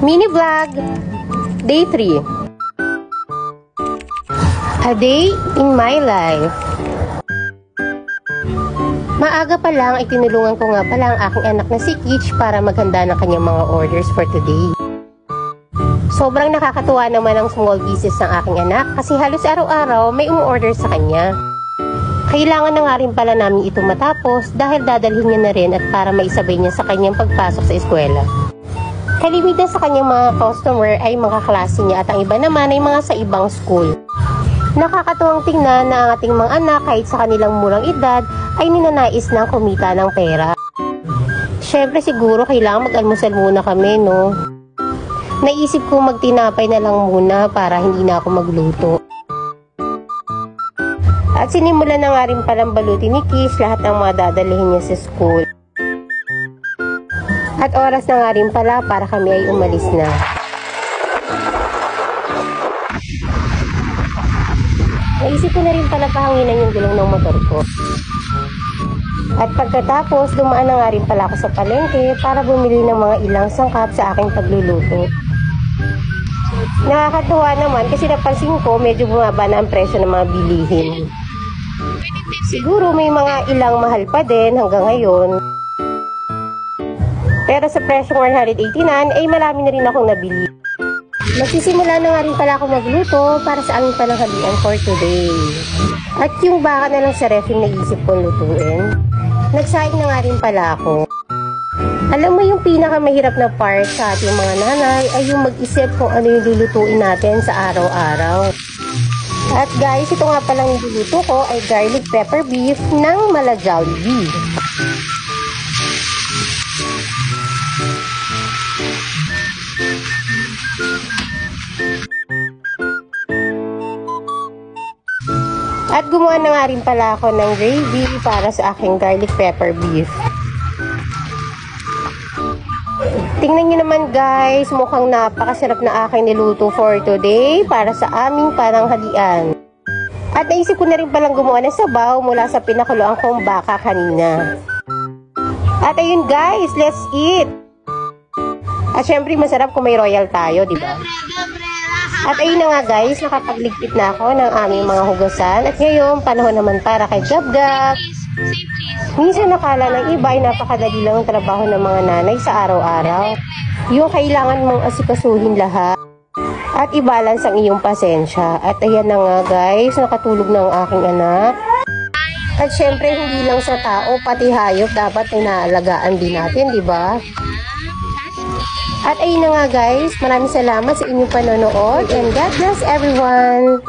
Mini vlog, day 3. A day in my life. Maaga pa lang ay tinulungan ko nga pala ang aking anak na si Kitch para maghanda ng kanyang mga orders for today. Sobrang nakakatuwa naman ang small business ng aking anak kasi halos araw-araw may umu-order sa kanya. Kailangan na nga rin pala namin ito matapos dahil dadalhin niya na rin at para maisabay niya sa kanyang pagpasok sa eskwela. Kalimitan sa kanyang mga customer ay mga klase niya at ang iba naman ay mga sa ibang school. Nakakatuwang tingnan na ang ating mga anak kahit sa kanilang murang edad ay ninanais na kumita ng pera. Syempre siguro kailangan mag-almusal muna kami, no? Naisip ko magtinapay na lang muna para hindi na ako magluto. At sinimulan na nga rin palang balutin ni Kish lahat ng mga dadalhin niya sa school. At oras na nga rin pala para kami ay umalis na. Naisip ko na rin pala pahanginan yung gulong ng motor ko. At pagkatapos, dumaan na nga rin pala ako sa palengke para bumili ng mga ilang sangkap sa aking pagluluto. Nakakatuwa naman kasi napansin ko medyo bumaba na ang presyo ng mga bilihin. Siguro may mga ilang mahal pa din hanggang ngayon. Pero sa presyong 189 ay marami na rin akong nabili. Magsisimula na nga rin pala ako magluto para sa aming pananghalian for today. At yung baka na lang sa ref yung naisip kong lutuin. Nagsaing na nga rin pala ako. Alam mo yung pinakamahirap na part sa ating mga nanay ay yung mag-isip kung ano yung lulutuin natin sa araw-araw. At guys, ito nga palang niluluto ko ay garlic pepper beef ng Mala Jollibee. At gumawa na nga rin pala ako ng gravy para sa aking garlic pepper beef. Tingnan nyo naman guys, mukhang napakasarap na aking niluto for today para sa aming pananghalian. At naisip ko na rin palang gumawa ng sabaw mula sa pinakuluan kong baka kanina. At ayun guys, let's eat! At syempre masarap kung may royal tayo, di ba? At ayun na nga guys, nakapagligpit na ako ng aming mga hugasan. At ngayon, panahon naman para kay Gab-Gab. Minsan nakala ng iba ay napakadali lang ang trabaho ng mga nanay sa araw-araw. Yung kailangan mong asikasuhin lahat. At i-balance ang iyong pasensya. At ayan na nga guys, nakatulog na ang aking anak. At syempre, hindi lang sa tao, pati hayop dapat ay naalagaan din natin, di ba? At ayun na nga guys, maraming salamat sa inyong panonood and God bless everyone!